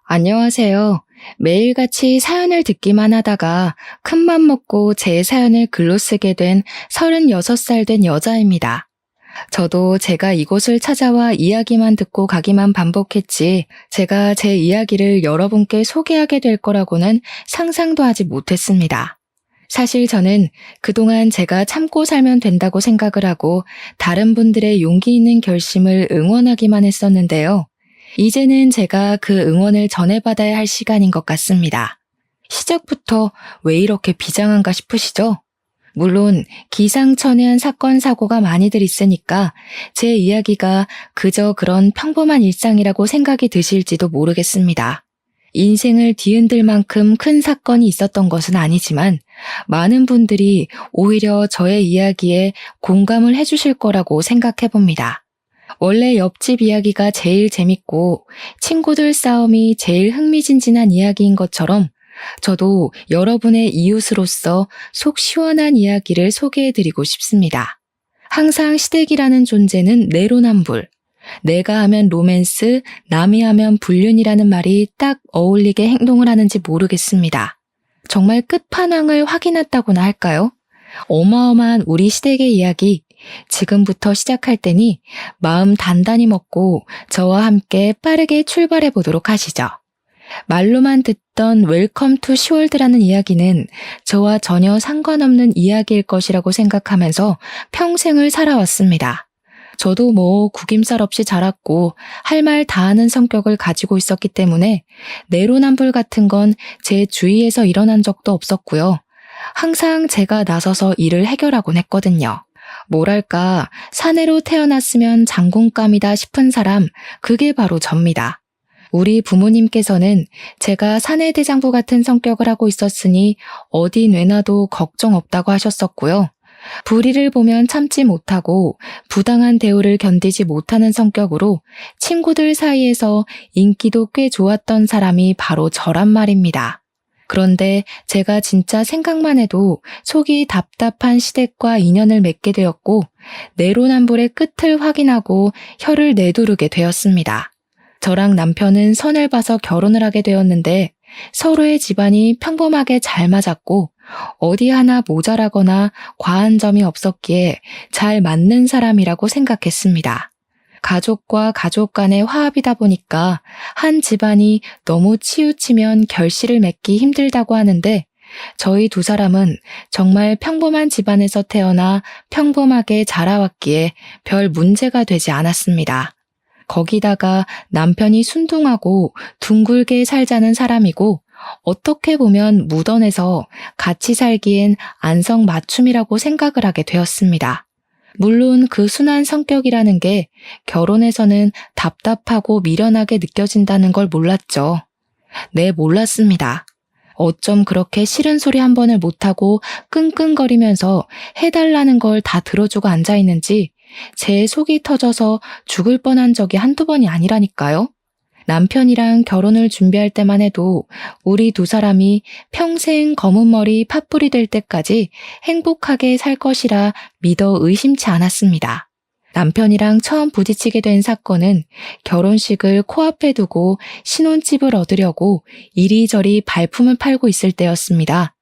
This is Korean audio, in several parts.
안녕하세요. 매일같이 사연을 듣기만 하다가 큰맘 먹고 제 사연을 글로 쓰게 된 36살 된 여자입니다. 저도 제가 이곳을 찾아와 이야기만 듣고 가기만 반복했지, 제가 제 이야기를 여러분께 소개하게 될 거라고는 상상도 하지 못했습니다. 사실 저는 그동안 제가 참고 살면 된다고 생각을 하고 다른 분들의 용기 있는 결심을 응원하기만 했었는데요. 이제는 제가 그 응원을 전해받아야 할 시간인 것 같습니다. 시작부터 왜 이렇게 비장한가 싶으시죠? 물론 기상천외한 사건 사고가 많이들 있으니까 제 이야기가 그저 그런 평범한 일상이라고 생각이 드실지도 모르겠습니다. 인생을 뒤흔들 만큼 큰 사건이 있었던 것은 아니지만 많은 분들이 오히려 저의 이야기에 공감을 해주실 거라고 생각해 봅니다. 원래 옆집 이야기가 제일 재밌고 친구들 싸움이 제일 흥미진진한 이야기인 것처럼 저도 여러분의 이웃으로서 속 시원한 이야기를 소개해드리고 싶습니다. 항상 시댁이라는 존재는 내로남불, 내가 하면 로맨스, 남이 하면 불륜이라는 말이 딱 어울리게 행동을 하는지 모르겠습니다. 정말 끝판왕을 확인했다고나 할까요? 어마어마한 우리 시댁의 이야기, 지금부터 시작할 테니 마음 단단히 먹고 저와 함께 빠르게 출발해 보도록 하시죠. 말로만 듣던 웰컴 투 시월드라는 이야기는 저와 전혀 상관없는 이야기일 것이라고 생각하면서 평생을 살아왔습니다. 저도 구김살 없이 자랐고 할 말 다 하는 성격을 가지고 있었기 때문에 내로남불 같은 건 제 주위에서 일어난 적도 없었고요. 항상 제가 나서서 일을 해결하곤 했거든요. 뭐랄까, 사내로 태어났으면 장군감이다 싶은 사람, 그게 바로 접니다. 우리 부모님께서는 제가 사내대장부 같은 성격을 하고 있었으니 어디 내놔도 걱정 없다고 하셨었고요. 불의를 보면 참지 못하고 부당한 대우를 견디지 못하는 성격으로 친구들 사이에서 인기도 꽤 좋았던 사람이 바로 저란 말입니다. 그런데 제가 진짜 생각만 해도 속이 답답한 시댁과 인연을 맺게 되었고 내로남불의 끝을 확인하고 혀를 내두르게 되었습니다. 저랑 남편은 선을 봐서 결혼을 하게 되었는데 서로의 집안이 평범하게 잘 맞았고 어디 하나 모자라거나 과한 점이 없었기에 잘 맞는 사람이라고 생각했습니다. 가족과 가족 간의 화합이다 보니까 한 집안이 너무 치우치면 결실을 맺기 힘들다고 하는데 저희 두 사람은 정말 평범한 집안에서 태어나 평범하게 자라왔기에 별 문제가 되지 않았습니다. 거기다가 남편이 순둥하고 둥글게 살자는 사람이고 어떻게 보면 묻어내서 같이 살기엔 안성맞춤이라고 생각을 하게 되었습니다. 물론 그 순한 성격이라는 게 결혼해서는 답답하고 미련하게 느껴진다는 걸 몰랐죠. 네, 몰랐습니다. 어쩜 그렇게 싫은 소리 한 번을 못하고 끙끙거리면서 해달라는 걸 다 들어주고 앉아있는지 제 속이 터져서 죽을 뻔한 적이 한두 번이 아니라니까요. 남편이랑 결혼을 준비할 때만 해도 우리 두 사람이 평생 검은 머리 팥불이 될 때까지 행복하게 살 것이라 믿어 의심치 않았습니다. 남편이랑 처음 부딪히게 된 사건은 결혼식을 코앞에 두고 신혼집을 얻으려고 이리저리 발품을 팔고 있을 때였습니다.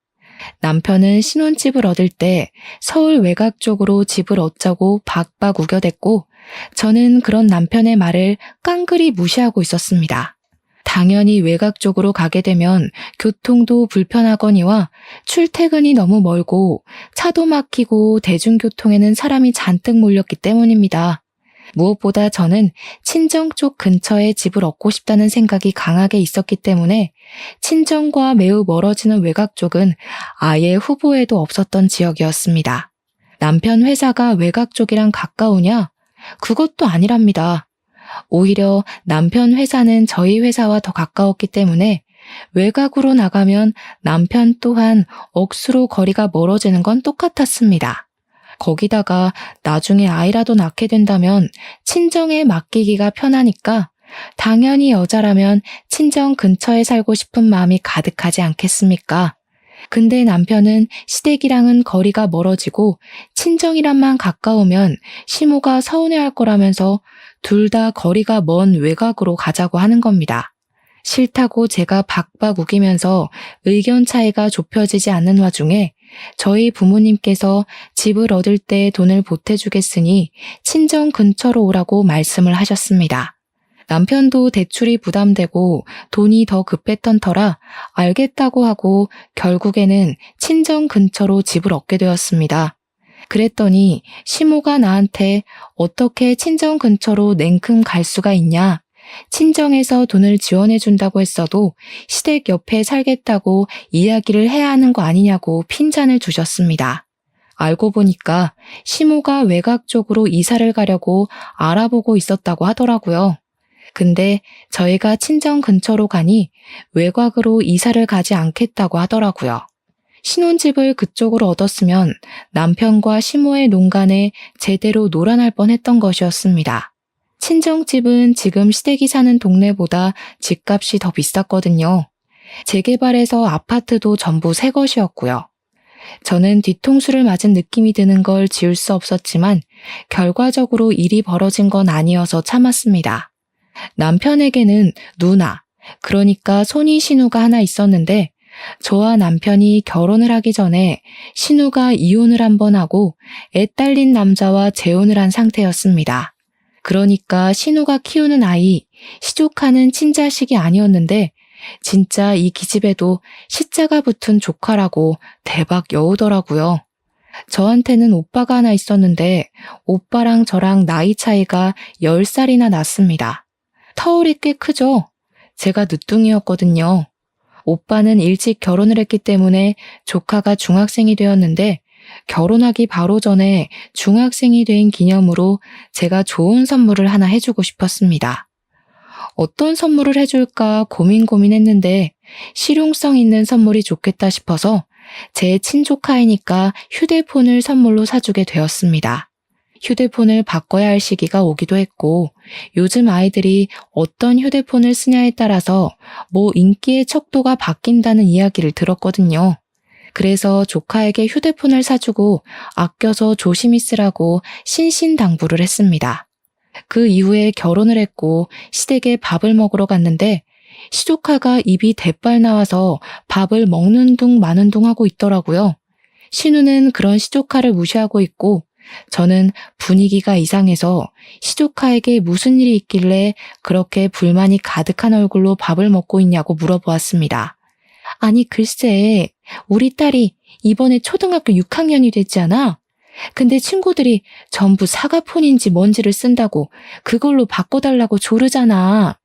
남편은 신혼집을 얻을 때 서울 외곽 쪽으로 집을 얻자고 박박 우겨댔고 저는 그런 남편의 말을 깡그리 무시하고 있었습니다. 당연히 외곽 쪽으로 가게 되면 교통도 불편하거니와 출퇴근이 너무 멀고 차도 막히고 대중교통에는 사람이 잔뜩 몰렸기 때문입니다. 무엇보다 저는 친정 쪽 근처에 집을 얻고 싶다는 생각이 강하게 있었기 때문에 친정과 매우 멀어지는 외곽 쪽은 아예 후보에도 없었던 지역이었습니다. 남편 회사가 외곽 쪽이랑 가까우냐? 그것도 아니랍니다. 오히려 남편 회사는 저희 회사와 더 가까웠기 때문에 외곽으로 나가면 남편 또한 억수로 거리가 멀어지는 건 똑같았습니다. 거기다가 나중에 아이라도 낳게 된다면 친정에 맡기기가 편하니까 당연히 여자라면 친정 근처에 살고 싶은 마음이 가득하지 않겠습니까? 근데 남편은 시댁이랑은 거리가 멀어지고 친정이랑만 가까우면 시모가 서운해할 거라면서 둘 다 거리가 먼 외곽으로 가자고 하는 겁니다. 싫다고 제가 박박 우기면서 의견 차이가 좁혀지지 않는 와중에 저희 부모님께서 집을 얻을 때 돈을 보태주겠으니 친정 근처로 오라고 말씀을 하셨습니다. 남편도 대출이 부담되고 돈이 더 급했던 터라 알겠다고 하고 결국에는 친정 근처로 집을 얻게 되었습니다. 그랬더니 시모가 나한테 어떻게 친정 근처로 냉큼 갈 수가 있냐? 친정에서 돈을 지원해준다고 했어도 시댁 옆에 살겠다고 이야기를 해야 하는 거 아니냐고 핀잔을 주셨습니다. 알고 보니까 시모가 외곽 쪽으로 이사를 가려고 알아보고 있었다고 하더라고요. 근데 저희가 친정 근처로 가니 외곽으로 이사를 가지 않겠다고 하더라고요. 신혼집을 그쪽으로 얻었으면 남편과 시모의 농간에 제대로 놀아날 뻔했던 것이었습니다. 친정집은 지금 시댁이 사는 동네보다 집값이 더 비쌌거든요. 재개발해서 아파트도 전부 새 것이었고요. 저는 뒤통수를 맞은 느낌이 드는 걸 지울 수 없었지만 결과적으로 일이 벌어진 건 아니어서 참았습니다. 남편에게는 누나, 그러니까 손이 신우가 하나 있었는데 저와 남편이 결혼을 하기 전에 신우가 이혼을 한 번 하고 애 딸린 남자와 재혼을 한 상태였습니다. 그러니까 신우가 키우는 아이, 시조카는 친자식이 아니었는데 진짜 이 기집애도 시자가 붙은 조카라고 대박 여우더라고요. 저한테는 오빠가 하나 있었는데 오빠랑 저랑 나이 차이가 10살이나 났습니다. 터울이 꽤 크죠? 제가 늦둥이였거든요. 오빠는 일찍 결혼을 했기 때문에 조카가 중학생이 되었는데 결혼하기 바로 전에 중학생이 된 기념으로 제가 좋은 선물을 하나 해주고 싶었습니다. 어떤 선물을 해줄까 고민했는데 실용성 있는 선물이 좋겠다 싶어서 제 친조카이니까 휴대폰을 선물로 사주게 되었습니다. 휴대폰을 바꿔야 할 시기가 오기도 했고 요즘 아이들이 어떤 휴대폰을 쓰냐에 따라서 인기의 척도가 바뀐다는 이야기를 들었거든요. 그래서 조카에게 휴대폰을 사주고 아껴서 조심히 쓰라고 신신당부를 했습니다. 그 이후에 결혼을 했고 시댁에 밥을 먹으러 갔는데 시조카가 입이 대빨 나와서 밥을 먹는 둥 마는 둥 하고 있더라고요. 신우는 그런 시조카를 무시하고 있고 저는 분위기가 이상해서 시조카에게 무슨 일이 있길래 그렇게 불만이 가득한 얼굴로 밥을 먹고 있냐고 물어보았습니다. 아니 글쎄 우리 딸이 이번에 초등학교 6학년이 됐잖아. 근데 친구들이 전부 사과폰인지 뭔지를 쓴다고 그걸로 바꿔달라고 조르잖아.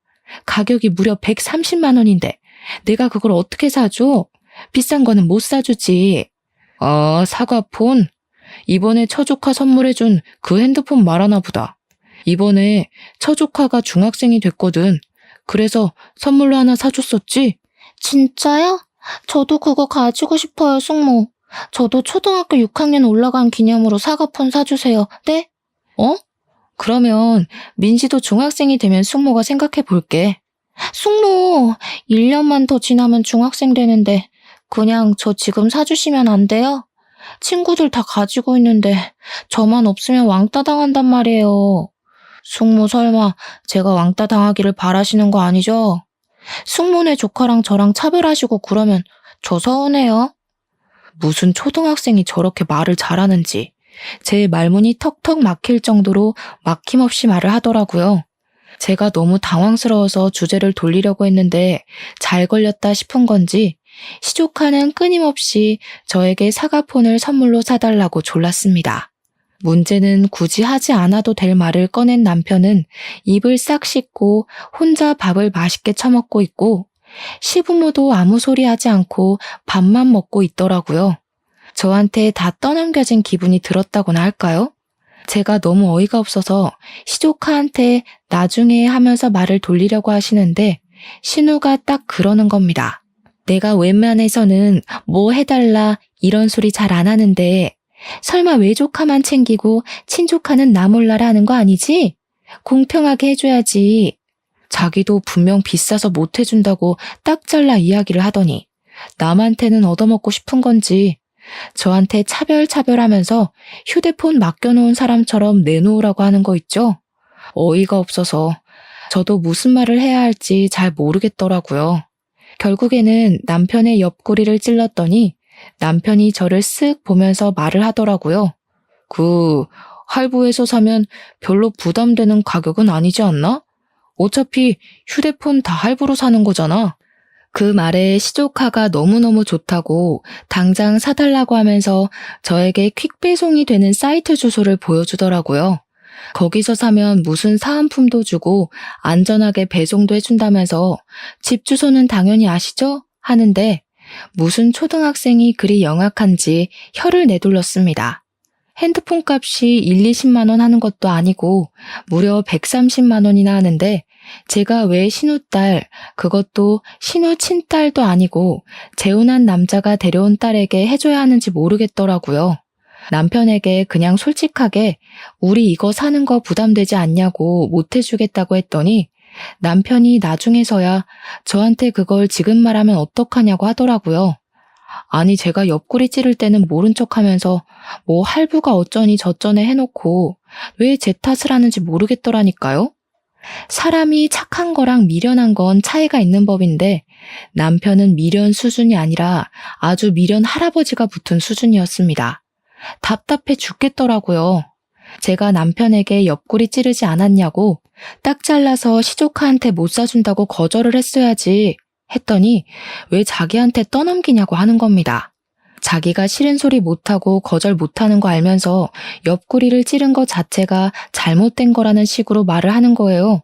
가격이 무려 130만 원인데 내가 그걸 어떻게 사줘? 비싼 거는 못 사주지. 사과폰? 이번에 처조카 선물해준 그 핸드폰 말하나 보다. 이번에 처조카가 중학생이 됐거든. 그래서 선물로 하나 사줬었지? 진짜요? 저도 그거 가지고 싶어요, 숙모. 저도 초등학교 6학년 올라간 기념으로 사과폰 사주세요. 네? 그러면 민지도 중학생이 되면 숙모가 생각해 볼게. 숙모, 1년만 더 지나면 중학생 되는데 그냥 저 지금 사주시면 안 돼요? 친구들 다 가지고 있는데 저만 없으면 왕따 당한단 말이에요. 숙모 설마 제가 왕따 당하기를 바라시는 거 아니죠? 숙모네 조카랑 저랑 차별하시고 그러면 저 서운해요. 무슨 초등학생이 저렇게 말을 잘하는지 제 말문이 턱턱 막힐 정도로 막힘없이 말을 하더라고요. 제가 너무 당황스러워서 주제를 돌리려고 했는데 잘 걸렸다 싶은 건지 시조카는 끊임없이 저에게 사과폰을 선물로 사달라고 졸랐습니다. 문제는 굳이 하지 않아도 될 말을 꺼낸 남편은 입을 싹 씻고 혼자 밥을 맛있게 처먹고 있고 시부모도 아무 소리 하지 않고 밥만 먹고 있더라고요. 저한테 다 떠넘겨진 기분이 들었다고나 할까요? 제가 너무 어이가 없어서 시조카한테 나중에 하면서 말을 돌리려고 하시는데 신우가 딱 그러는 겁니다. 내가 웬만해서는 뭐 해달라 이런 소리 잘 안 하는데 설마 외조카만 챙기고 친조카는 나 몰라라 하는 거 아니지? 공평하게 해줘야지. 자기도 분명 비싸서 못 해준다고 딱 잘라 이야기를 하더니 남한테는 얻어먹고 싶은 건지 저한테 차별하면서 휴대폰 맡겨놓은 사람처럼 내놓으라고 하는 거 있죠? 어이가 없어서 저도 무슨 말을 해야 할지 잘 모르겠더라고요. 결국에는 남편의 옆구리를 찔렀더니 남편이 저를 쓱 보면서 말을 하더라고요. 할부에서 사면 별로 부담되는 가격은 아니지 않나? 어차피 휴대폰 다 할부로 사는 거잖아. 그 말에 시조카가 너무너무 좋다고 당장 사달라고 하면서 저에게 퀵배송이 되는 사이트 주소를 보여주더라고요. 거기서 사면 무슨 사은품도 주고 안전하게 배송도 해준다면서 집 주소는 당연히 아시죠? 하는데 무슨 초등학생이 그리 영악한지 혀를 내둘렀습니다. 핸드폰 값이 1, 20만 원 하는 것도 아니고 무려 130만 원이나 하는데 제가 왜 신우딸, 그것도 신우친딸도 아니고 재혼한 남자가 데려온 딸에게 해줘야 하는지 모르겠더라고요. 남편에게 그냥 솔직하게 우리 이거 사는 거 부담되지 않냐고 못 해주겠다고 했더니 남편이 나중에서야 저한테 그걸 지금 말하면 어떡하냐고 하더라고요. 아니 제가 옆구리 찌를 때는 모른 척하면서 뭐 할부가 어쩌니 저쩌네 해놓고 왜 제 탓을 하는지 모르겠더라니까요. 사람이 착한 거랑 미련한 건 차이가 있는 법인데 남편은 미련 수준이 아니라 아주 미련 할아버지가 붙은 수준이었습니다. 답답해 죽겠더라고요. 제가 남편에게 옆구리 찌르지 않았냐고 딱 잘라서 시조카한테 못 사준다고 거절을 했어야지 했더니 왜 자기한테 떠넘기냐고 하는 겁니다. 자기가 싫은 소리 못하고 거절 못하는 거 알면서 옆구리를 찌른 것 자체가 잘못된 거라는 식으로 말을 하는 거예요.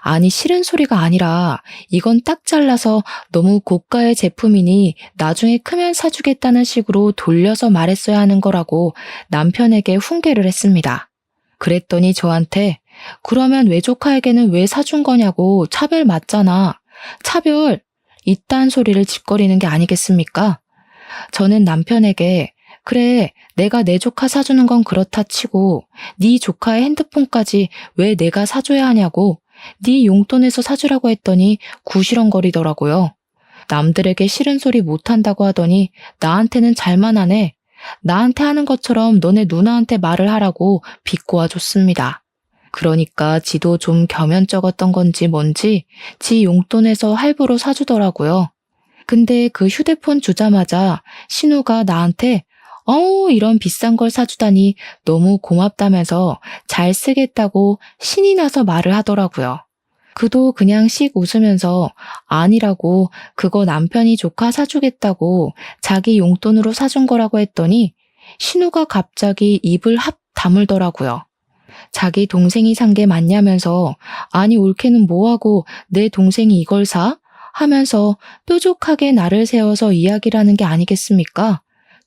아니 싫은 소리가 아니라 이건 딱 잘라서 너무 고가의 제품이니 나중에 크면 사주겠다는 식으로 돌려서 말했어야 하는 거라고 남편에게 훈계를 했습니다. 그랬더니 저한테 그러면 외조카에게는 왜 사준 거냐고 차별 맞잖아. 차별! 이딴 소리를 짓거리는 게 아니겠습니까? 저는 남편에게 그래 내가 내 조카 사주는 건 그렇다 치고 네 조카의 핸드폰까지 왜 내가 사줘야 하냐고 네 용돈에서 사주라고 했더니 구시렁거리더라고요. 남들에게 싫은 소리 못한다고 하더니 나한테는 잘만 하네. 나한테 하는 것처럼 너네 누나한테 말을 하라고 비꼬아줬습니다. 그러니까 지도 좀 겸연쩍었던 건지 뭔지 지 용돈에서 할부로 사주더라고요. 근데 그 휴대폰 주자마자 신우가 나한테 이런 비싼 걸 사주다니 너무 고맙다면서 잘 쓰겠다고 신이 나서 말을 하더라고요. 그도 그냥 씩 웃으면서 아니라고 그거 남편이 조카 사주겠다고 자기 용돈으로 사준 거라고 했더니 신우가 갑자기 입을 합 다물더라고요. 자기 동생이 산 게 맞냐면서 아니 올케는 뭐하고 내 동생이 이걸 사? 하면서 뾰족하게 나를 세워서 이야기를 하는 게 아니겠습니까?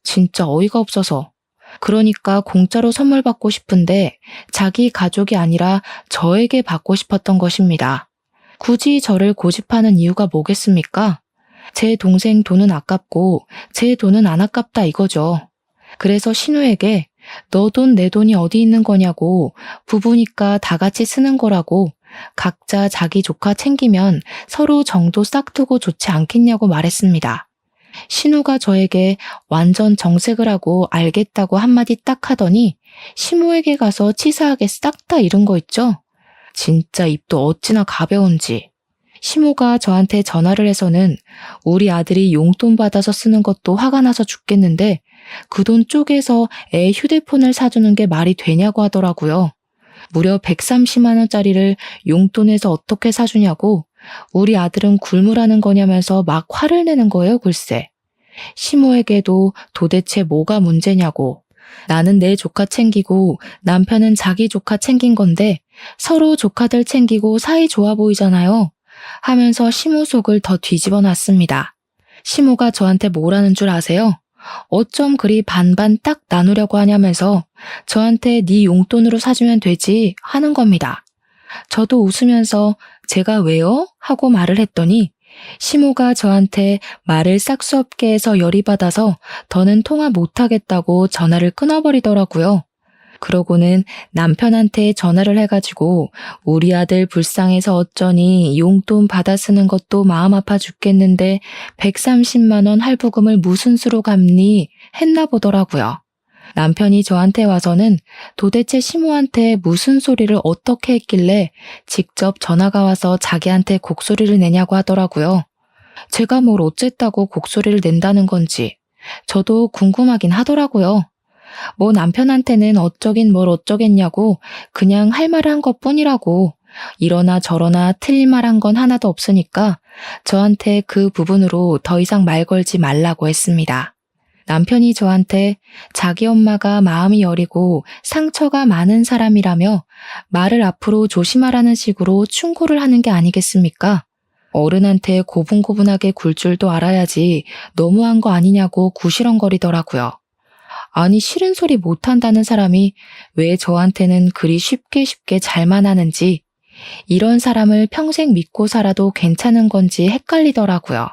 진짜 어이가 없어서. 그러니까 공짜로 선물 받고 싶은데 자기 가족이 아니라 저에게 받고 싶었던 것입니다. 굳이 저를 고집하는 이유가 뭐겠습니까? 제 동생 돈은 아깝고 제 돈은 안 아깝다 이거죠. 그래서 신우에게 너 돈 내 돈이 어디 있는 거냐고 부부니까 다 같이 쓰는 거라고 각자 자기 조카 챙기면 서로 정도 싹 두고 좋지 않겠냐고 말했습니다. 신우가 저에게 완전 정색을 하고 알겠다고 한마디 딱 하더니 시모에게 가서 치사하게 싹 다 잃은 거 있죠? 진짜 입도 어찌나 가벼운지. 시모가 저한테 전화를 해서는 우리 아들이 용돈 받아서 쓰는 것도 화가 나서 죽겠는데 그 돈 쪼개서 애 휴대폰을 사주는 게 말이 되냐고 하더라고요. 무려 130만 원짜리를 용돈에서 어떻게 사주냐고 우리 아들은 굴무라는 거냐면서 막 화를 내는 거예요, 글쎄. 시모에게도 도대체 뭐가 문제냐고. 나는 내 조카 챙기고 남편은 자기 조카 챙긴 건데 서로 조카들 챙기고 사이 좋아 보이잖아요. 하면서 시모 속을 더 뒤집어 놨습니다. 시모가 저한테 뭐라는 줄 아세요? 어쩜 그리 반반 딱 나누려고 하냐면서 저한테 네 용돈으로 사주면 되지 하는 겁니다. 저도 웃으면서 제가 왜요? 하고 말을 했더니 시모가 저한테 말을 싹 수 없게 해서 열이 받아서 더는 통화 못하겠다고 전화를 끊어버리더라고요. 그러고는 남편한테 전화를 해가지고 우리 아들 불쌍해서 어쩌니 용돈 받아 쓰는 것도 마음 아파 죽겠는데 130만 원 할부금을 무슨 수로 갚니? 했나 보더라고요. 남편이 저한테 와서는 도대체 시모한테 무슨 소리를 어떻게 했길래 직접 전화가 와서 자기한테 곡소리를 내냐고 하더라고요. 제가 뭘 어쨌다고 곡소리를 낸다는 건지 저도 궁금하긴 하더라고요. 뭐 남편한테는 어쩌긴 뭘 어쩌겠냐고 그냥 할 말을 한 것뿐이라고, 이러나 저러나 틀린 말 한 건 하나도 없으니까 저한테 그 부분으로 더 이상 말 걸지 말라고 했습니다. 남편이 저한테 자기 엄마가 마음이 여리고 상처가 많은 사람이라며 말을 앞으로 조심하라는 식으로 충고를 하는 게 아니겠습니까? 어른한테 고분고분하게 굴 줄도 알아야지 너무한 거 아니냐고 구시렁거리더라고요. 아니, 싫은 소리 못한다는 사람이 왜 저한테는 그리 쉽게 잘만 하는지, 이런 사람을 평생 믿고 살아도 괜찮은 건지 헷갈리더라고요.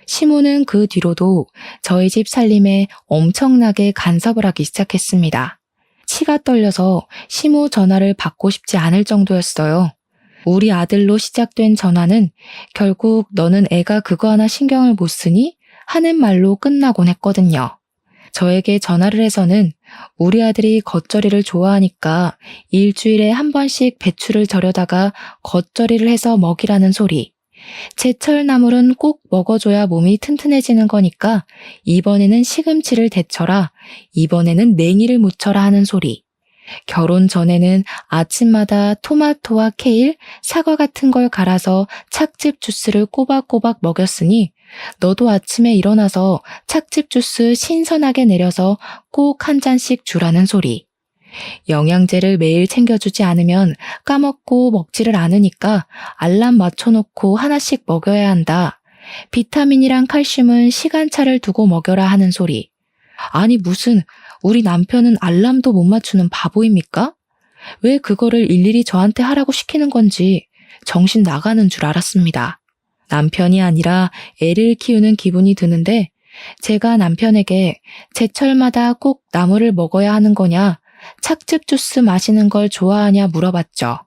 시모는 그 뒤로도 저희 집 살림에 엄청나게 간섭을 하기 시작했습니다. 치가 떨려서 시모 전화를 받고 싶지 않을 정도였어요. 우리 아들로 시작된 전화는 결국 너는 애가 그거 하나 신경을 못 쓰니? 하는 말로 끝나곤 했거든요. 저에게 전화를 해서는 우리 아들이 겉절이를 좋아하니까 일주일에 한 번씩 배추를 절여다가 겉절이를 해서 먹이라는 소리, 제철 나물은 꼭 먹어줘야 몸이 튼튼해지는 거니까 이번에는 시금치를 데쳐라, 이번에는 냉이를 무쳐라 하는 소리, 결혼 전에는 아침마다 토마토와 케일, 사과 같은 걸 갈아서 찻즙 주스를 꼬박꼬박 먹였으니 너도 아침에 일어나서 찻즙 주스 신선하게 내려서 꼭 한 잔씩 주라는 소리. 영양제를 매일 챙겨주지 않으면 까먹고 먹지를 않으니까 알람 맞춰놓고 하나씩 먹여야 한다. 비타민이랑 칼슘은 시간차를 두고 먹여라 하는 소리. 아니, 무슨 우리 남편은 알람도 못 맞추는 바보입니까? 왜 그거를 일일이 저한테 하라고 시키는 건지 정신 나가는 줄 알았습니다. 남편이 아니라 애를 키우는 기분이 드는데 제가 남편에게 제철마다 꼭 나물을 먹어야 하는 거냐, 찻즙 주스 마시는 걸 좋아하냐 물어봤죠.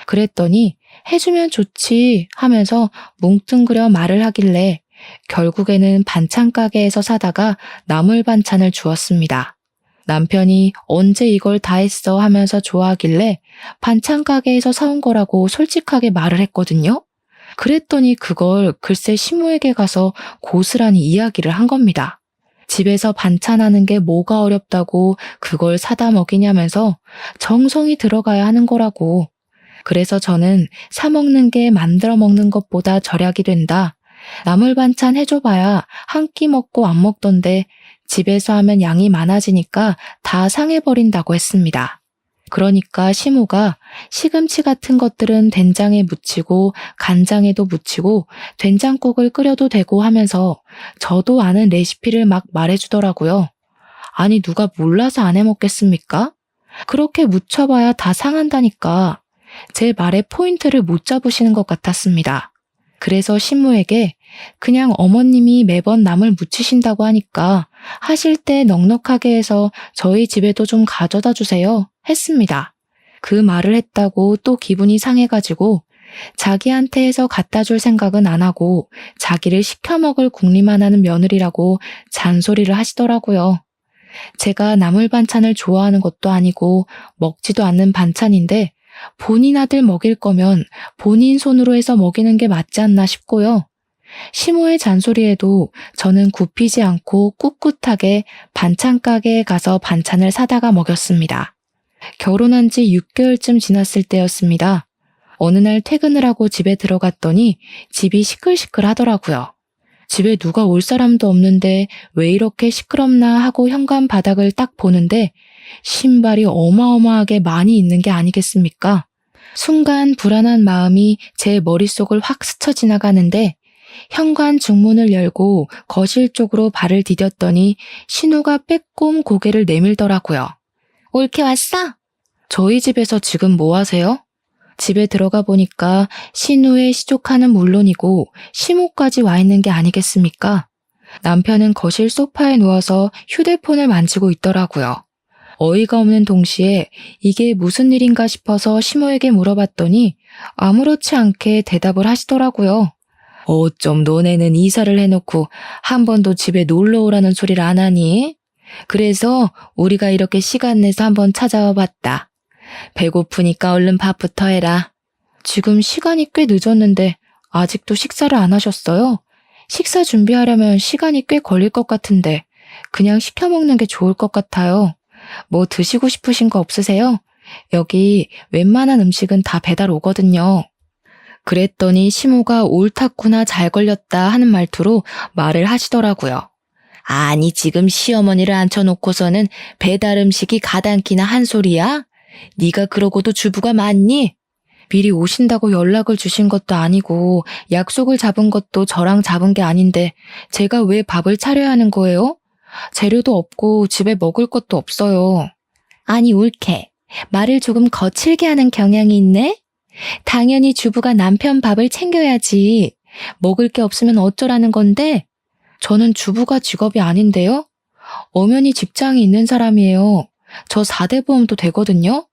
그랬더니 해주면 좋지 하면서 뭉뚱그려 말을 하길래 결국에는 반찬 가게에서 사다가 나물 반찬을 주었습니다. 남편이 언제 이걸 다 했어 하면서 좋아하길래 반찬 가게에서 사온 거라고 솔직하게 말을 했거든요. 그랬더니 그걸 글쎄 시모에게 가서 고스란히 이야기를 한 겁니다. 집에서 반찬하는 게 뭐가 어렵다고 그걸 사다 먹이냐면서 정성이 들어가야 하는 거라고. 그래서 저는 사 먹는 게 만들어 먹는 것보다 절약이 된다. 나물 반찬 해줘봐야 한 끼 먹고 안 먹던데 집에서 하면 양이 많아지니까 다 상해버린다고 했습니다. 그러니까 시모가 시금치 같은 것들은 된장에 무치고 간장에도 무치고 된장국을 끓여도 되고 하면서 저도 아는 레시피를 막 말해주더라고요. 아니, 누가 몰라서 안 해먹겠습니까? 그렇게 무쳐봐야 다 상한다니까. 제 말에 포인트를 못 잡으시는 것 같았습니다. 그래서 신모에게 그냥 어머님이 매번 나물 무치신다고 하니까 하실 때 넉넉하게 해서 저희 집에도 좀 가져다 주세요 했습니다. 그 말을 했다고 또 기분이 상해가지고 자기한테 해서 갖다 줄 생각은 안 하고 자기를 시켜 먹을 궁리만 하는 며느리라고 잔소리를 하시더라고요. 제가 나물 반찬을 좋아하는 것도 아니고 먹지도 않는 반찬인데 본인 아들 먹일 거면 본인 손으로 해서 먹이는 게 맞지 않나 싶고요. 시모의 잔소리에도 저는 굽히지 않고 꿋꿋하게 반찬 가게에 가서 반찬을 사다가 먹였습니다. 결혼한 지 6개월쯤 지났을 때였습니다. 어느 날 퇴근을 하고 집에 들어갔더니 집이 시끌시끌 하더라고요. 집에 누가 올 사람도 없는데 왜 이렇게 시끄럽나 하고 현관 바닥을 딱 보는데 신발이 어마어마하게 많이 있는 게 아니겠습니까? 순간 불안한 마음이 제 머릿속을 확 스쳐 지나가는데 현관 중문을 열고 거실 쪽으로 발을 디뎠더니 신우가 빼꼼 고개를 내밀더라고요. 올케 왔어? 저희 집에서 지금 뭐 하세요? 집에 들어가 보니까 신우의 시조카는 물론이고 시모까지 와 있는 게 아니겠습니까? 남편은 거실 소파에 누워서 휴대폰을 만지고 있더라고요. 어이가 없는 동시에 이게 무슨 일인가 싶어서 시모에게 물어봤더니 아무렇지 않게 대답을 하시더라고요. 어쩜 너네는 이사를 해놓고 한 번도 집에 놀러 오라는 소리를 안 하니? 그래서 우리가 이렇게 시간 내서 한번 찾아와 봤다. 배고프니까 얼른 밥부터 해라. 지금 시간이 꽤 늦었는데 아직도 식사를 안 하셨어요? 식사 준비하려면 시간이 꽤 걸릴 것 같은데 그냥 시켜 먹는 게 좋을 것 같아요. 뭐 드시고 싶으신 거 없으세요? 여기 웬만한 음식은 다 배달 오거든요. 그랬더니 시모가 옳았구나 잘 걸렸다 하는 말투로 말을 하시더라고요. 아니 지금 시어머니를 앉혀놓고서는 배달 음식이 가당키나 한 소리야? 네가 그러고도 주부가 많니? 미리 오신다고 연락을 주신 것도 아니고 약속을 잡은 것도 저랑 잡은 게 아닌데 제가 왜 밥을 차려야 하는 거예요? 재료도 없고 집에 먹을 것도 없어요. 아니 옳게 말을 조금 거칠게 하는 경향이 있네? 당연히 주부가 남편 밥을 챙겨야지. 먹을 게 없으면 어쩌라는 건데? 저는 주부가 직업이 아닌데요? 엄연히 직장이 있는 사람이에요. 저 4대 보험도 되거든요?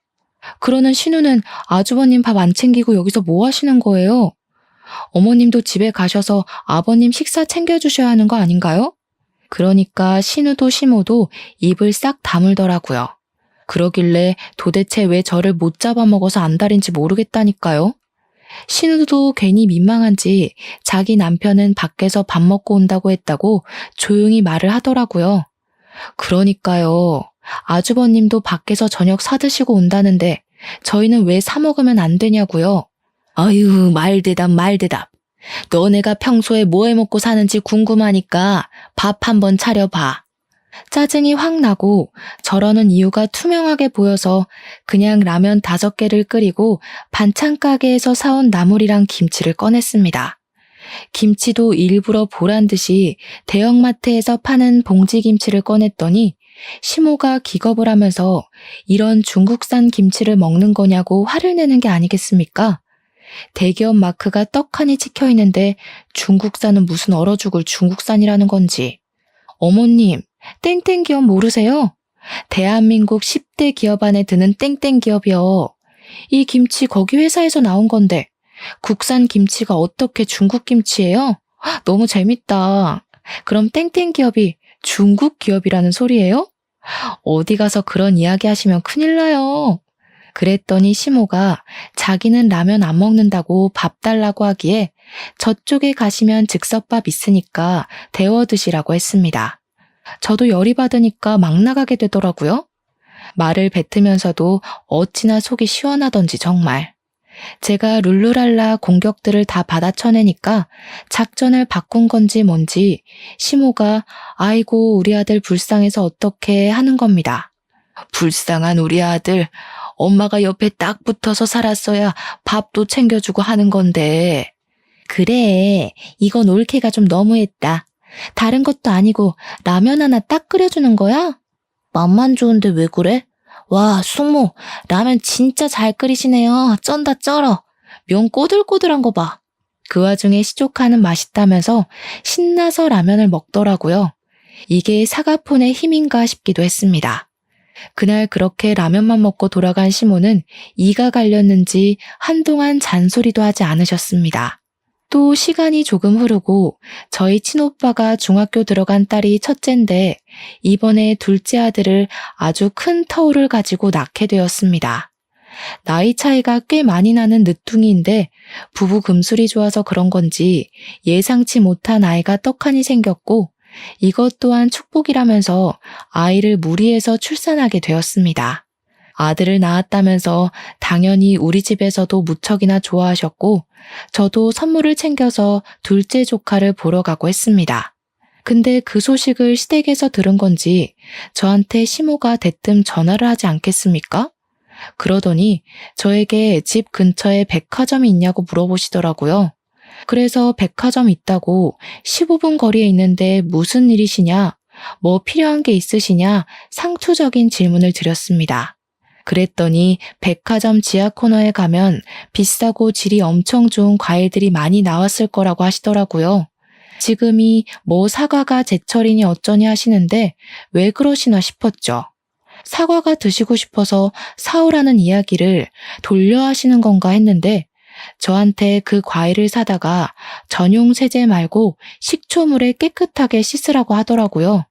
그러는 신우는 아주버님 밥 안 챙기고 여기서 뭐 하시는 거예요? 어머님도 집에 가셔서 아버님 식사 챙겨주셔야 하는 거 아닌가요? 그러니까 신우도 시모도 입을 싹 다물더라고요. 그러길래 도대체 왜 저를 못 잡아먹어서 안달인지 모르겠다니까요. 신우도 괜히 민망한지 자기 남편은 밖에서 밥 먹고 온다고 했다고 조용히 말을 하더라고요. 그러니까요. 아주버님도 밖에서 저녁 사드시고 온다는데 저희는 왜 사 먹으면 안 되냐고요. 아유 말대답. 너네가 평소에 뭐 해먹고 사는지 궁금하니까 밥 한번 차려봐. 짜증이 확 나고 저러는 이유가 투명하게 보여서 그냥 라면 5개를 끓이고 반찬 가게에서 사온 나물이랑 김치를 꺼냈습니다. 김치도 일부러 보란 듯이 대형마트에서 파는 봉지 김치를 꺼냈더니 시모가 기겁을 하면서 이런 중국산 김치를 먹는 거냐고 화를 내는 게 아니겠습니까? 대기업 마크가 떡하니 찍혀 있는데 중국산은 무슨 얼어 죽을 중국산이라는 건지. 어머님, 땡땡 기업 모르세요? 대한민국 10대 기업 안에 드는 땡땡 기업이요. 이 김치 거기 회사에서 나온 건데 국산 김치가 어떻게 중국 김치예요? 너무 재밌다. 그럼 땡땡 기업이 중국 기업이라는 소리예요? 어디 가서 그런 이야기 하시면 큰일 나요. 그랬더니 시모가 자기는 라면 안 먹는다고 밥 달라고 하기에 저쪽에 가시면 즉석밥 있으니까 데워 드시라고 했습니다. 저도 열이 받으니까 막 나가게 되더라고요. 말을 뱉으면서도 어찌나 속이 시원하던지 정말. 제가 룰루랄라 공격들을 다 받아쳐내니까 작전을 바꾼 건지 뭔지 시모가 아이고 우리 아들 불쌍해서 어떡해 하는 겁니다. 불쌍한 우리 아들, 엄마가 옆에 딱 붙어서 살았어야 밥도 챙겨주고 하는 건데. 그래, 이건 올케가 좀 너무했다. 다른 것도 아니고 라면 하나 딱 끓여주는 거야? 맛만 좋은데 왜 그래? 와, 숙모, 라면 진짜 잘 끓이시네요. 쩐다 쩔어. 면 꼬들꼬들한 거 봐. 그 와중에 시조카는 맛있다면서 신나서 라면을 먹더라고요. 이게 사과폰의 힘인가 싶기도 했습니다. 그날 그렇게 라면만 먹고 돌아간 시모는 이가 갈렸는지 한동안 잔소리도 하지 않으셨습니다. 또 시간이 조금 흐르고 저희 친오빠가 중학교 들어간 딸이 첫째인데 이번에 둘째 아들을 아주 큰 터울을 가지고 낳게 되었습니다. 나이 차이가 꽤 많이 나는 늦둥이인데 부부 금술이 좋아서 그런 건지 예상치 못한 아이가 떡하니 생겼고 이것 또한 축복이라면서 아이를 무리해서 출산하게 되었습니다. 아들을 낳았다면서 당연히 우리 집에서도 무척이나 좋아하셨고 저도 선물을 챙겨서 둘째 조카를 보러 가고 했습니다. 근데 그 소식을 시댁에서 들은 건지 저한테 시모가 대뜸 전화를 하지 않겠습니까? 그러더니 저에게 집 근처에 백화점이 있냐고 물어보시더라고요. 그래서 백화점 있다고 15분 거리에 있는데 무슨 일이시냐, 뭐 필요한 게 있으시냐 상투적인 질문을 드렸습니다. 그랬더니 백화점 지하 코너에 가면 비싸고 질이 엄청 좋은 과일들이 많이 나왔을 거라고 하시더라고요. 지금이 뭐 사과가 제철이니 어쩌니 하시는데 왜 그러시나 싶었죠. 사과가 드시고 싶어서 사오라는 이야기를 돌려 하시는 건가 했는데 저한테 그 과일을 사다가 전용 세제 말고 식초물에 깨끗하게 씻으라고 하더라고요.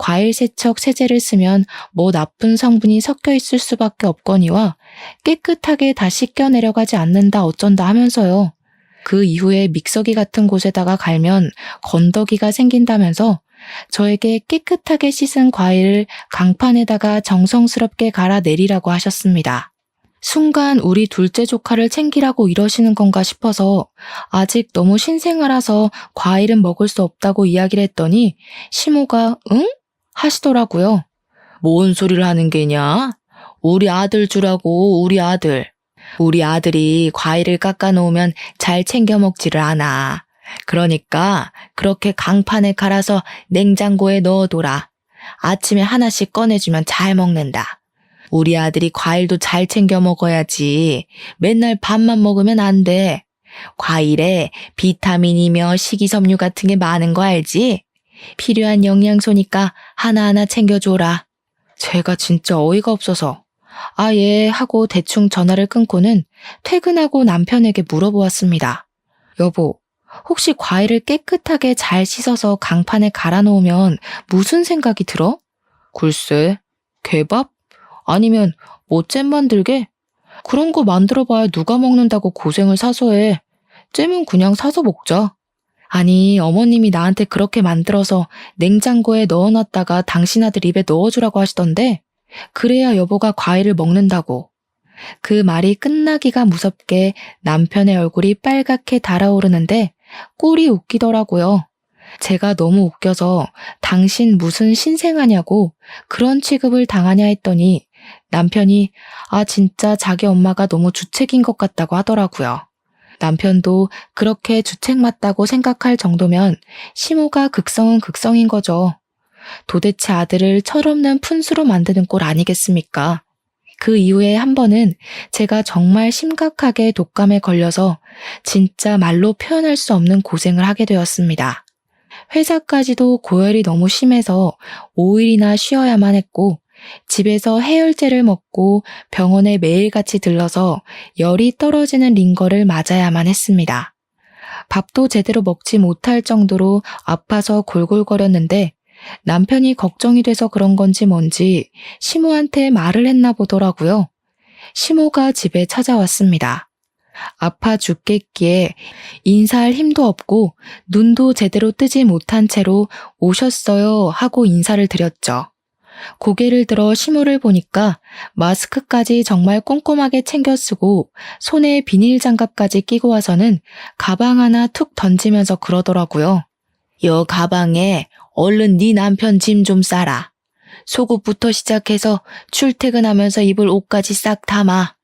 과일 세척 세제를 쓰면 뭐 나쁜 성분이 섞여 있을 수밖에 없거니와 깨끗하게 다 씻겨 내려가지 않는다 어쩐다 하면서요. 그 이후에 믹서기 같은 곳에다가 갈면 건더기가 생긴다면서 저에게 깨끗하게 씻은 과일을 강판에다가 정성스럽게 갈아 내리라고 하셨습니다. 순간 우리 둘째 조카를 챙기라고 이러시는 건가 싶어서 아직 너무 신생아라서 과일은 먹을 수 없다고 이야기를 했더니 시모가 응? 하시더라고요. 뭔 소리를 하는 게냐? 우리 아들 주라고, 우리 아들. 우리 아들이 과일을 깎아 놓으면 잘 챙겨 먹지를 않아. 그러니까 그렇게 강판에 갈아서 냉장고에 넣어둬라. 아침에 하나씩 꺼내주면 잘 먹는다. 우리 아들이 과일도 잘 챙겨 먹어야지. 맨날 밥만 먹으면 안 돼. 과일에 비타민이며 식이섬유 같은 게 많은 거 알지? 필요한 영양소니까 하나하나 챙겨줘라. 제가 진짜 어이가 없어서 아, 예 하고 대충 전화를 끊고는 퇴근하고 남편에게 물어보았습니다. 여보, 혹시 과일을 깨끗하게 잘 씻어서 강판에 갈아 놓으면 무슨 생각이 들어? 글쎄, 개밥? 아니면 뭐 잼 만들게? 그런 거 만들어봐야 누가 먹는다고 고생을 사서 해. 잼은 그냥 사서 먹자. 아니, 어머님이 나한테 그렇게 만들어서 냉장고에 넣어놨다가 당신 아들 입에 넣어주라고 하시던데 그래야 여보가 과일을 먹는다고. 그 말이 끝나기가 무섭게 남편의 얼굴이 빨갛게 달아오르는데 꼴이 웃기더라고요. 제가 너무 웃겨서 당신 무슨 신생아냐고 그런 취급을 당하냐 했더니 남편이 아 진짜 자기 엄마가 너무 주책인 것 같다고 하더라고요. 남편도 그렇게 주책 맞다고 생각할 정도면 시모가 극성은 극성인 거죠. 도대체 아들을 철없는 푼수로 만드는 꼴 아니겠습니까? 그 이후에 한 번은 제가 정말 심각하게 독감에 걸려서 진짜 말로 표현할 수 없는 고생을 하게 되었습니다. 회사까지도 고열이 너무 심해서 5일이나 쉬어야만 했고 집에서 해열제를 먹고 병원에 매일같이 들러서 열이 떨어지는 링거를 맞아야만 했습니다. 밥도 제대로 먹지 못할 정도로 아파서 골골거렸는데 남편이 걱정이 돼서 그런 건지 뭔지 시모한테 말을 했나 보더라고요. 시모가 집에 찾아왔습니다. 아파 죽겠기에 인사할 힘도 없고 눈도 제대로 뜨지 못한 채로 오셨어요 하고 인사를 드렸죠. 고개를 들어 시모를 보니까 마스크까지 정말 꼼꼼하게 챙겨 쓰고 손에 비닐 장갑까지 끼고 와서는 가방 하나 툭 던지면서 그러더라고요. 여 가방에 얼른 네 남편 짐 좀 싸라. 속옷부터 시작해서 출퇴근하면서 입을 옷까지 싹 담아.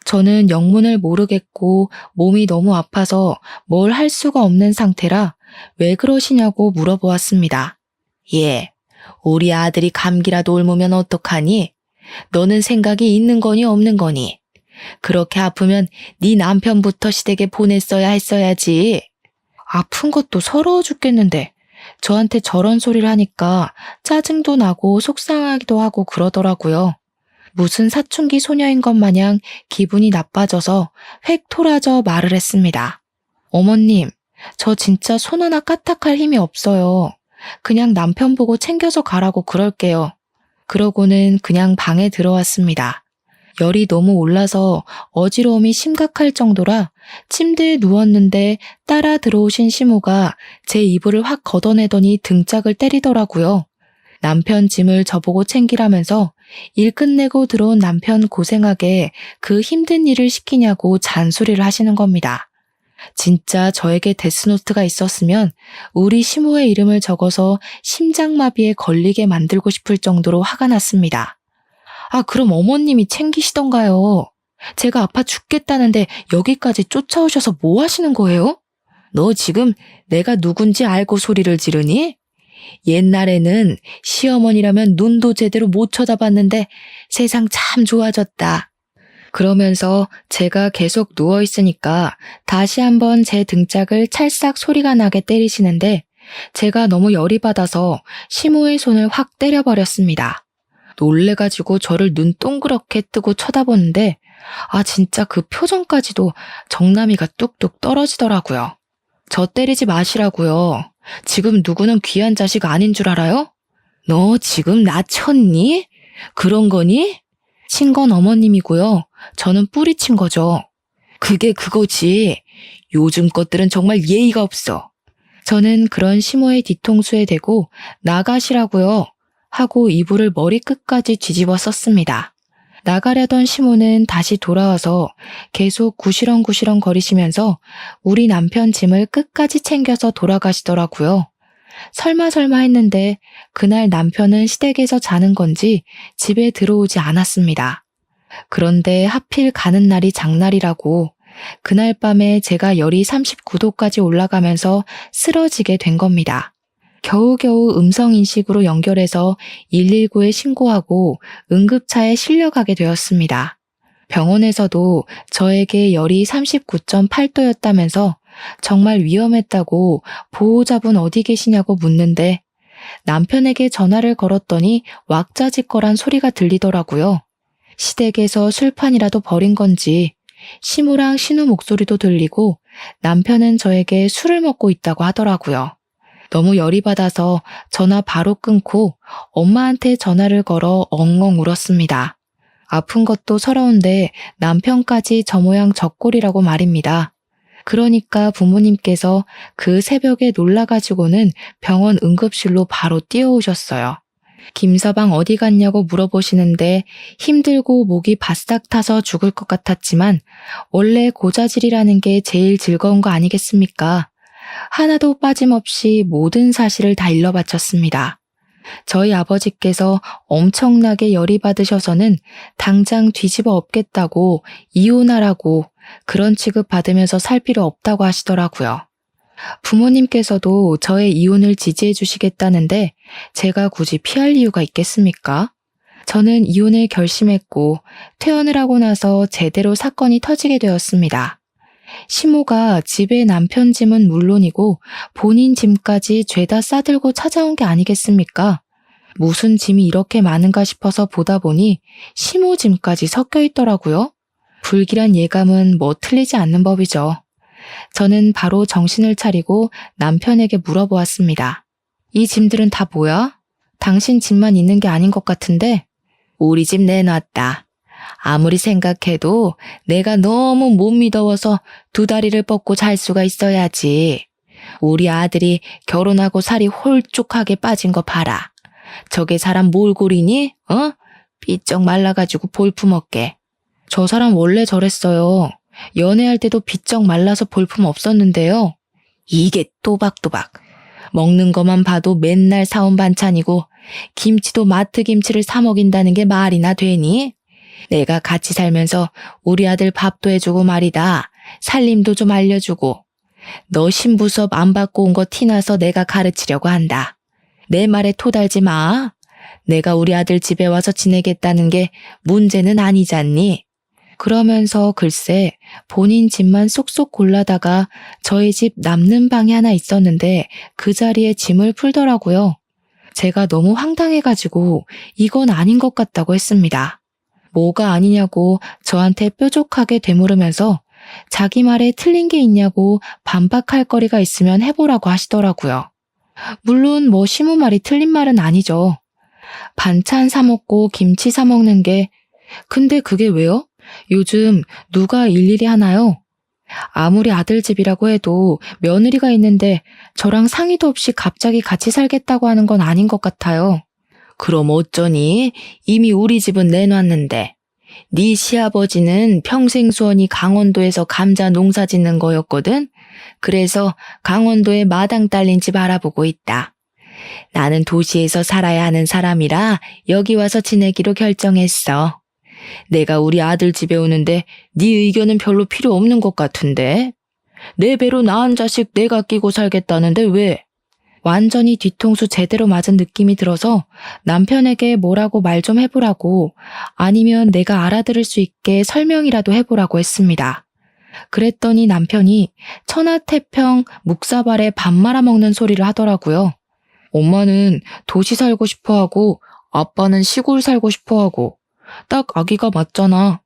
저는 영문을 모르겠고 몸이 너무 아파서 뭘 할 수가 없는 상태라 왜 그러시냐고 물어보았습니다. 예, 우리 아들이 감기라도 옮으면 어떡하니? 너는 생각이 있는 거니 없는 거니? 그렇게 아프면 네 남편부터 시댁에 보냈어야 했어야지. 아픈 것도 서러워 죽겠는데 저한테 저런 소리를 하니까 짜증도 나고 속상하기도 하고 그러더라고요. 무슨 사춘기 소녀인 것 마냥 기분이 나빠져서 획 토라져 말을 했습니다. 어머님, 저 진짜 손 하나 까딱할 힘이 없어요. 그냥 남편 보고 챙겨서 가라고 그럴게요. 그러고는 그냥 방에 들어왔습니다. 열이 너무 올라서 어지러움이 심각할 정도라 침대에 누웠는데 따라 들어오신 시모가 제 이불을 확 걷어내더니 등짝을 때리더라고요. 남편 짐을 저보고 챙기라면서 일 끝내고 들어온 남편 고생하게 그 힘든 일을 시키냐고 잔소리를 하시는 겁니다. 진짜 저에게 데스노트가 있었으면 우리 시모의 이름을 적어서 심장마비에 걸리게 만들고 싶을 정도로 화가 났습니다. 아, 그럼 어머님이 챙기시던가요? 제가 아파 죽겠다는데 여기까지 쫓아오셔서 뭐 하시는 거예요? 너 지금 내가 누군지 알고 소리를 지르니? 옛날에는 시어머니라면 눈도 제대로 못 쳐다봤는데 세상 참 좋아졌다. 그러면서 제가 계속 누워있으니까 다시 한번 제 등짝을 찰싹 소리가 나게 때리시는데 제가 너무 열이 받아서 시모의 손을 확 때려버렸습니다. 놀래가지고 저를 눈 동그랗게 뜨고 쳐다보는데 진짜 그 표정까지도 정남이가 뚝뚝 떨어지더라고요. 저 때리지 마시라고요. 지금 누구는 귀한 자식 아닌 줄 알아요? 너 지금 나 쳤니? 그런 거니? 친 건 어머님이고요. 저는 뿌리친 거죠. 그게 그거지. 요즘 것들은 정말 예의가 없어. 저는 그런 시모의 뒤통수에 대고 나가시라고요 하고 이불을 머리끝까지 뒤집어 썼습니다. 나가려던 시모는 다시 돌아와서 계속 구시렁구시렁 거리시면서 우리 남편 짐을 끝까지 챙겨서 돌아가시더라고요. 설마 했는데 그날 남편은 시댁에서 자는 건지 집에 들어오지 않았습니다. 그런데 하필 가는 날이 장날이라고 그날 밤에 제가 열이 39도까지 올라가면서 쓰러지게 된 겁니다. 겨우겨우 음성인식으로 연결해서 119에 신고하고 응급차에 실려가게 되었습니다. 병원에서도 저에게 열이 39.8도였다면서 정말 위험했다고 보호자분 어디 계시냐고 묻는데 남편에게 전화를 걸었더니 왁자지껄한 소리가 들리더라고요. 시댁에서 술판이라도 벌인 건지 시무랑 신우 목소리도 들리고 남편은 저에게 술을 먹고 있다고 하더라고요. 너무 열이 받아서 전화 바로 끊고 엄마한테 전화를 걸어 엉엉 울었습니다. 아픈 것도 서러운데 남편까지 저 모양 저 꼴이라고 말입니다. 그러니까 부모님께서 그 새벽에 놀라가지고는 병원 응급실로 바로 뛰어오셨어요. 김서방 어디 갔냐고 물어보시는데 힘들고 목이 바싹 타서 죽을 것 같았지만 원래 고자질이라는 게 제일 즐거운 거 아니겠습니까? 하나도 빠짐없이 모든 사실을 다 일러바쳤습니다. 저희 아버지께서 엄청나게 열이 받으셔서는 당장 뒤집어 엎겠다고 이혼하라고 그런 취급 받으면서 살 필요 없다고 하시더라고요. 부모님께서도 저의 이혼을 지지해 주시겠다는데 제가 굳이 피할 이유가 있겠습니까? 저는 이혼을 결심했고 퇴원을 하고 나서 제대로 사건이 터지게 되었습니다. 시모가 집에 남편 짐은 물론이고 본인 짐까지 죄다 싸들고 찾아온 게 아니겠습니까? 무슨 짐이 이렇게 많은가 싶어서 보다 보니 시모 짐까지 섞여 있더라고요. 불길한 예감은 뭐 틀리지 않는 법이죠. 저는 바로 정신을 차리고 남편에게 물어보았습니다. 이 짐들은 다 뭐야? 당신 짐만 있는 게 아닌 것 같은데? 우리 집 내놨다. 아무리 생각해도 내가 너무 못 믿어워서 두 다리를 뻗고 잘 수가 있어야지. 우리 아들이 결혼하고 살이 홀쭉하게 빠진 거 봐라. 저게 사람 몰골이니? 삐쩍 말라가지고 볼품없게. 저 사람 원래 저랬어요. 연애할 때도 비쩍 말라서 볼품 없었는데요. 이게 또박또박. 먹는 것만 봐도 맨날 사온 반찬이고 김치도 마트 김치를 사 먹인다는 게 말이나 되니? 내가 같이 살면서 우리 아들 밥도 해주고 말이다. 살림도 좀 알려주고. 너 신부 수업 안 받고 온 거 티나서 내가 가르치려고 한다. 내 말에 토달지 마. 내가 우리 아들 집에 와서 지내겠다는 게 문제는 아니잖니. 그러면서 글쎄 본인 집만 쏙쏙 골라다가 저희 집 남는 방이 하나 있었는데 그 자리에 짐을 풀더라고요. 제가 너무 황당해가지고 이건 아닌 것 같다고 했습니다. 뭐가 아니냐고 저한테 뾰족하게 되물으면서 자기 말에 틀린 게 있냐고 반박할 거리가 있으면 해보라고 하시더라고요. 물론 뭐 시무 말이 틀린 말은 아니죠. 반찬 사 먹고 김치 사 먹는 게 근데 그게 왜요? 요즘 누가 일일이 하나요? 아무리 아들 집이라고 해도 며느리가 있는데 저랑 상의도 없이 갑자기 같이 살겠다고 하는 건 아닌 것 같아요. 그럼 어쩌니? 이미 우리 집은 내놨는데. 네 시아버지는 평생 수원이 강원도에서 감자 농사 짓는 거였거든? 그래서 강원도에 마당 딸린 집 알아보고 있다. 나는 도시에서 살아야 하는 사람이라 여기 와서 지내기로 결정했어. 내가 우리 아들 집에 오는데 네 의견은 별로 필요 없는 것 같은데? 내 배로 낳은 자식 내가 끼고 살겠다는데 왜? 완전히 뒤통수 제대로 맞은 느낌이 들어서 남편에게 뭐라고 말 좀 해보라고 아니면 내가 알아들을 수 있게 설명이라도 해보라고 했습니다. 그랬더니 남편이 천하태평 묵사발에 밥 말아먹는 소리를 하더라고요. 엄마는 도시 살고 싶어하고 아빠는 시골 살고 싶어하고 딱 아기가 맞잖아.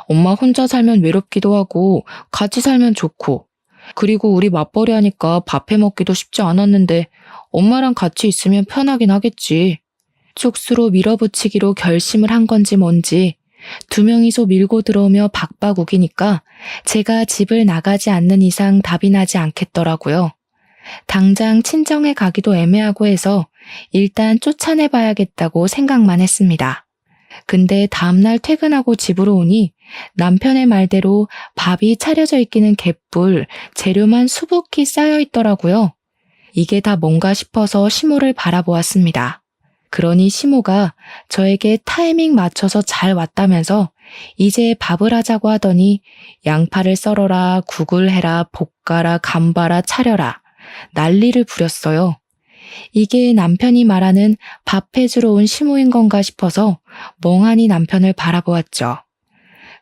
엄마 혼자 살면 외롭기도 하고 같이 살면 좋고 그리고 우리 맞벌이 하니까 밥 해먹기도 쉽지 않았는데 엄마랑 같이 있으면 편하긴 하겠지. 쑥쑥으로 밀어붙이기로 결심을 한 건지 뭔지 두 명이서 밀고 들어오며 박박 우기니까 제가 집을 나가지 않는 이상 답이 나지 않겠더라고요. 당장 친정에 가기도 애매하고 해서 일단 쫓아내봐야겠다고 생각만 했습니다. 근데 다음날 퇴근하고 집으로 오니 남편의 말대로 밥이 차려져 있기는 개뿔, 재료만 수북히 쌓여 있더라고요. 이게 다 뭔가 싶어서 시모를 바라보았습니다. 그러니 시모가 저에게 타이밍 맞춰서 잘 왔다면서 이제 밥을 하자고 하더니 양파를 썰어라, 국을 해라, 볶아라, 감봐라, 차려라 난리를 부렸어요. 이게 남편이 말하는 밥 해주러 온 시모인 건가 싶어서 멍하니 남편을 바라보았죠.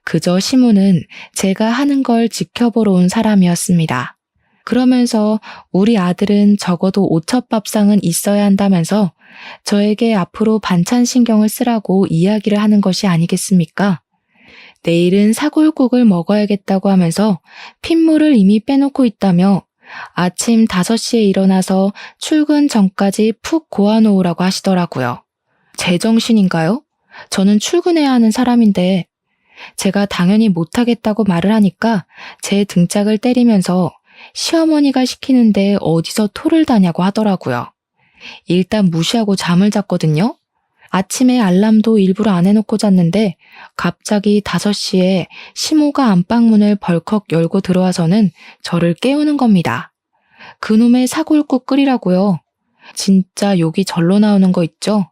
그저 시모는 제가 하는 걸 지켜보러 온 사람이었습니다. 그러면서 우리 아들은 적어도 오첩밥상은 있어야 한다면서 저에게 앞으로 반찬 신경을 쓰라고 이야기를 하는 것이 아니겠습니까? 내일은 사골국을 먹어야겠다고 하면서 핏물을 이미 빼놓고 있다며 아침 5시에 일어나서 출근 전까지 푹 고아놓으라고 하시더라고요. 제정신인가요? 저는 출근해야 하는 사람인데 제가 당연히 못하겠다고 말을 하니까 제 등짝을 때리면서 시어머니가 시키는데 어디서 토를 다냐고 하더라고요. 일단 무시하고 잠을 잤거든요. 아침에 알람도 일부러 안 해놓고 잤는데 갑자기 5시에 시모가 안방문을 벌컥 열고 들어와서는 저를 깨우는 겁니다. 그놈의 사골국 끓이라고요. 진짜 욕이 절로 나오는 거 있죠?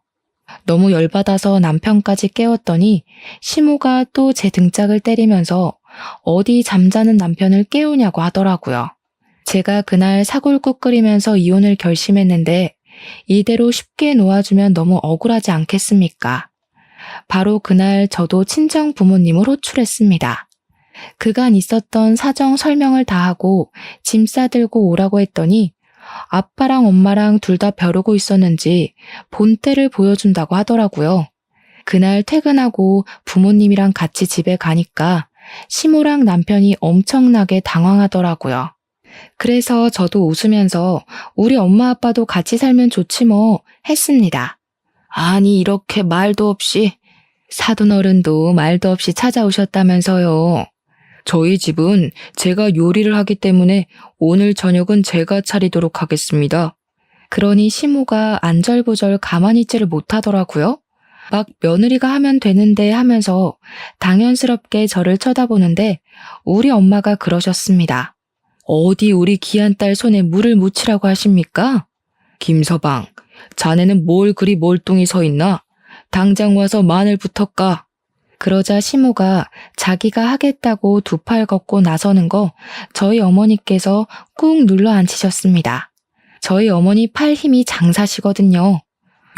너무 열받아서 남편까지 깨웠더니 시모가 또 제 등짝을 때리면서 어디 잠자는 남편을 깨우냐고 하더라고요. 제가 그날 사골국 끓이면서 이혼을 결심했는데 이대로 쉽게 놓아주면 너무 억울하지 않겠습니까? 바로 그날 저도 친정 부모님을 호출했습니다. 그간 있었던 사정 설명을 다 하고 짐 싸들고 오라고 했더니 아빠랑 엄마랑 둘 다 벼르고 있었는지 본때를 보여준다고 하더라고요. 그날 퇴근하고 부모님이랑 같이 집에 가니까 시모랑 남편이 엄청나게 당황하더라고요. 그래서 저도 웃으면서 우리 엄마 아빠도 같이 살면 좋지 뭐 했습니다. 아니 이렇게 말도 없이 사돈어른도 말도 없이 찾아오셨다면서요. 저희 집은 제가 요리를 하기 때문에 오늘 저녁은 제가 차리도록 하겠습니다. 그러니 시모가 안절부절 가만히 있지를 못하더라고요. 막 며느리가 하면 되는데 하면서 당연스럽게 저를 쳐다보는데 우리 엄마가 그러셨습니다. 어디 우리 귀한 딸 손에 물을 묻히라고 하십니까? 김서방, 자네는 뭘 그리 몰뚱히 서 있나? 당장 와서 마늘부터 까. 그러자 시모가 자기가 하겠다고 두 팔 걷고 나서는 거 저희 어머니께서 꾹 눌러 앉히셨습니다. 저희 어머니 팔 힘이 장사시거든요.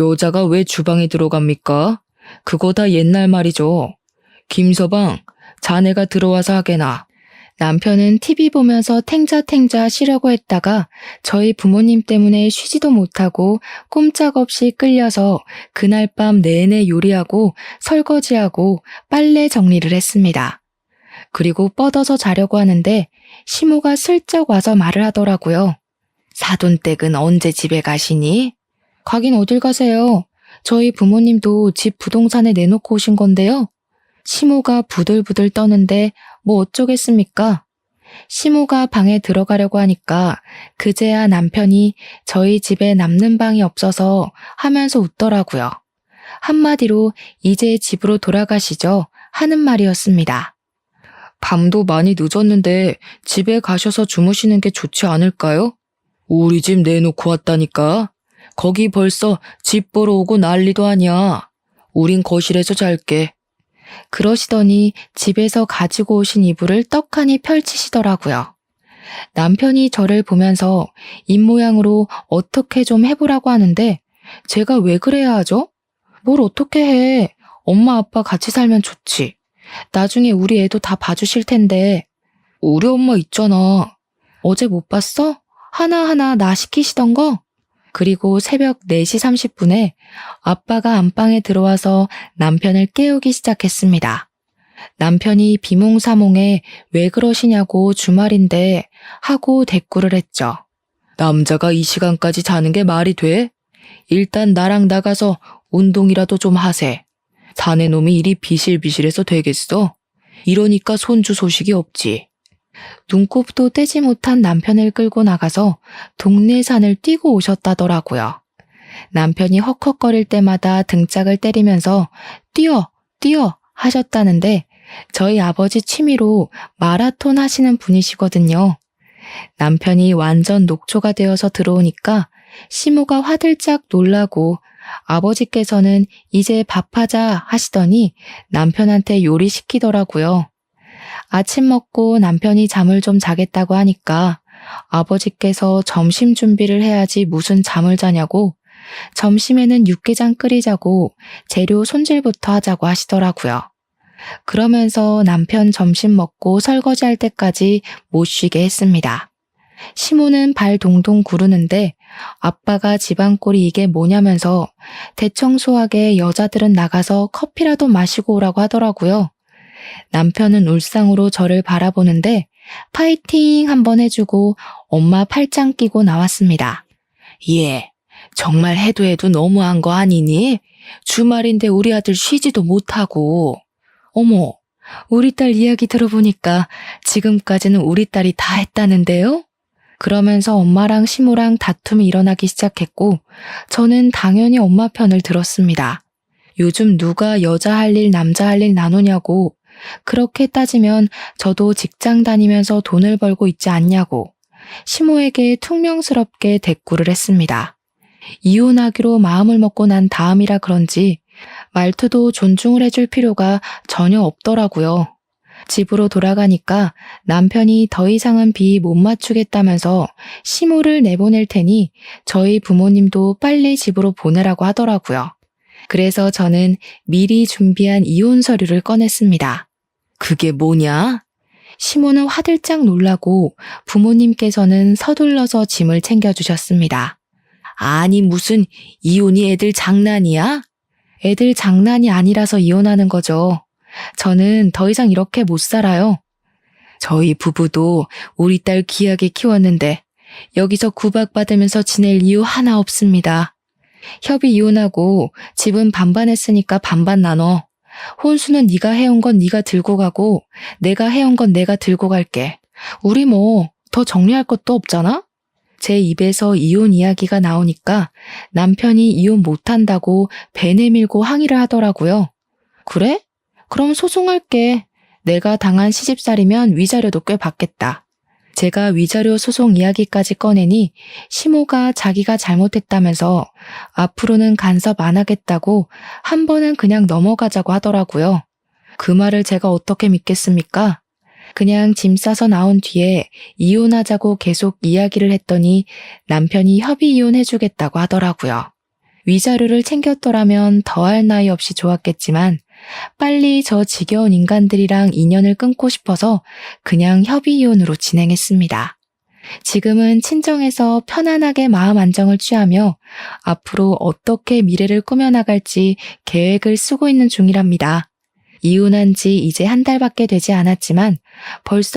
여자가 왜 주방에 들어갑니까? 그거 다 옛날 말이죠. 김서방, 자네가 들어와서 하게나. 남편은 TV 보면서 탱자탱자 쉬려고 했다가 저희 부모님 때문에 쉬지도 못하고 꼼짝없이 끌려서 그날 밤 내내 요리하고 설거지하고 빨래 정리를 했습니다. 그리고 뻗어서 자려고 하는데 시모가 슬쩍 와서 말을 하더라고요. 사돈댁은 언제 집에 가시니? 가긴 어딜 가세요. 저희 부모님도 집 부동산에 내놓고 오신 건데요. 시모가 부들부들 떠는데 뭐 어쩌겠습니까? 시모가 방에 들어가려고 하니까 그제야 남편이 저희 집에 남는 방이 없어서 하면서 웃더라고요. 한마디로 이제 집으로 돌아가시죠 하는 말이었습니다. 밤도 많이 늦었는데 집에 가셔서 주무시는 게 좋지 않을까요? 우리 집 내놓고 왔다니까. 거기 벌써 집 보러 오고 난리도 아니야. 우린 거실에서 잘게. 그러시더니 집에서 가지고 오신 이불을 떡하니 펼치시더라고요. 남편이 저를 보면서 입모양으로 어떻게 좀 해보라고 하는데 제가 왜 그래야 하죠? 뭘 어떻게 해. 엄마 아빠 같이 살면 좋지. 나중에 우리 애도 다 봐주실 텐데. 우리 엄마 있잖아. 어제 못 봤어? 하나하나 나 시키시던 거? 그리고 새벽 4시 30분에 아빠가 안방에 들어와서 남편을 깨우기 시작했습니다. 남편이 비몽사몽에 왜 그러시냐고 주말인데 하고 대꾸를 했죠. 남자가 이 시간까지 자는 게 말이 돼? 일단 나랑 나가서 운동이라도 좀 하세. 자네 놈이 이리 비실비실해서 되겠어? 이러니까 손주 소식이 없지. 눈곱도 떼지 못한 남편을 끌고 나가서 동네 산을 뛰고 오셨다더라고요. 남편이 헉헉거릴 때마다 등짝을 때리면서 뛰어, 뛰어 하셨다는데 저희 아버지 취미로 마라톤 하시는 분이시거든요. 남편이 완전 녹초가 되어서 들어오니까 시모가 화들짝 놀라고 아버지께서는 이제 밥하자 하시더니 남편한테 요리시키더라고요. 아침 먹고 남편이 잠을 좀 자겠다고 하니까 아버지께서 점심 준비를 해야지 무슨 잠을 자냐고 점심에는 육개장 끓이자고 재료 손질부터 하자고 하시더라고요. 그러면서 남편 점심 먹고 설거지할 때까지 못 쉬게 했습니다. 시모는 발 동동 구르는데 아빠가 집안꼴이 이게 뭐냐면서 대청소하게 여자들은 나가서 커피라도 마시고 오라고 하더라고요. 남편은 울상으로 저를 바라보는데 파이팅 한번 해주고 엄마 팔짱 끼고 나왔습니다. 예, 정말 해도 너무한 거 아니니? 주말인데 우리 아들 쉬지도 못하고. 어머, 우리 딸 이야기 들어보니까 지금까지는 우리 딸이 다 했다는데요? 그러면서 엄마랑 시모랑 다툼이 일어나기 시작했고 저는 당연히 엄마 편을 들었습니다. 요즘 누가 여자 할 일, 남자 할 일 나누냐고. 그렇게 따지면 저도 직장 다니면서 돈을 벌고 있지 않냐고 시모에게 퉁명스럽게 대꾸를 했습니다. 이혼하기로 마음을 먹고 난 다음이라 그런지 말투도 존중을 해줄 필요가 전혀 없더라고요. 집으로 돌아가니까 남편이 더 이상은 비 못 맞추겠다면서 시모를 내보낼 테니 저희 부모님도 빨리 집으로 보내라고 하더라고요. 그래서 저는 미리 준비한 이혼 서류를 꺼냈습니다. 그게 뭐냐? 시모는 화들짝 놀라고 부모님께서는 서둘러서 짐을 챙겨주셨습니다. 아니 무슨 이혼이 애들 장난이야? 애들 장난이 아니라서 이혼하는 거죠. 저는 더 이상 이렇게 못 살아요. 저희 부부도 우리 딸 귀하게 키웠는데 여기서 구박받으면서 지낼 이유 하나 없습니다. 협의 이혼하고 집은 반반 했으니까 반반 나눠. 혼수는 네가 해온 건 네가 들고 가고 내가 해온 건 내가 들고 갈게. 우리 뭐 더 정리할 것도 없잖아? 제 입에서 이혼 이야기가 나오니까 남편이 이혼 못한다고 배 내밀고 항의를 하더라고요. 그래? 그럼 소송할게. 내가 당한 시집살이면 위자료도 꽤 받겠다. 제가 위자료 소송 이야기까지 꺼내니 시모가 자기가 잘못했다면서 앞으로는 간섭 안 하겠다고 한 번은 그냥 넘어가자고 하더라고요. 그 말을 제가 어떻게 믿겠습니까? 그냥 짐 싸서 나온 뒤에 이혼하자고 계속 이야기를 했더니 남편이 협의 이혼해주겠다고 하더라고요. 위자료를 챙겼더라면 더할 나위 없이 좋았겠지만 빨리 저 지겨운 인간들이랑 인연을 끊고 싶어서 그냥 협의 이혼으로 진행했습니다. 지금은 친정에서 편안하게 마음 안정을 취하며 앞으로 어떻게 미래를 꾸며나갈지 계획을 쓰고 있는 중이랍니다. 이혼한 지 이제 한 달밖에 되지 않았지만 벌써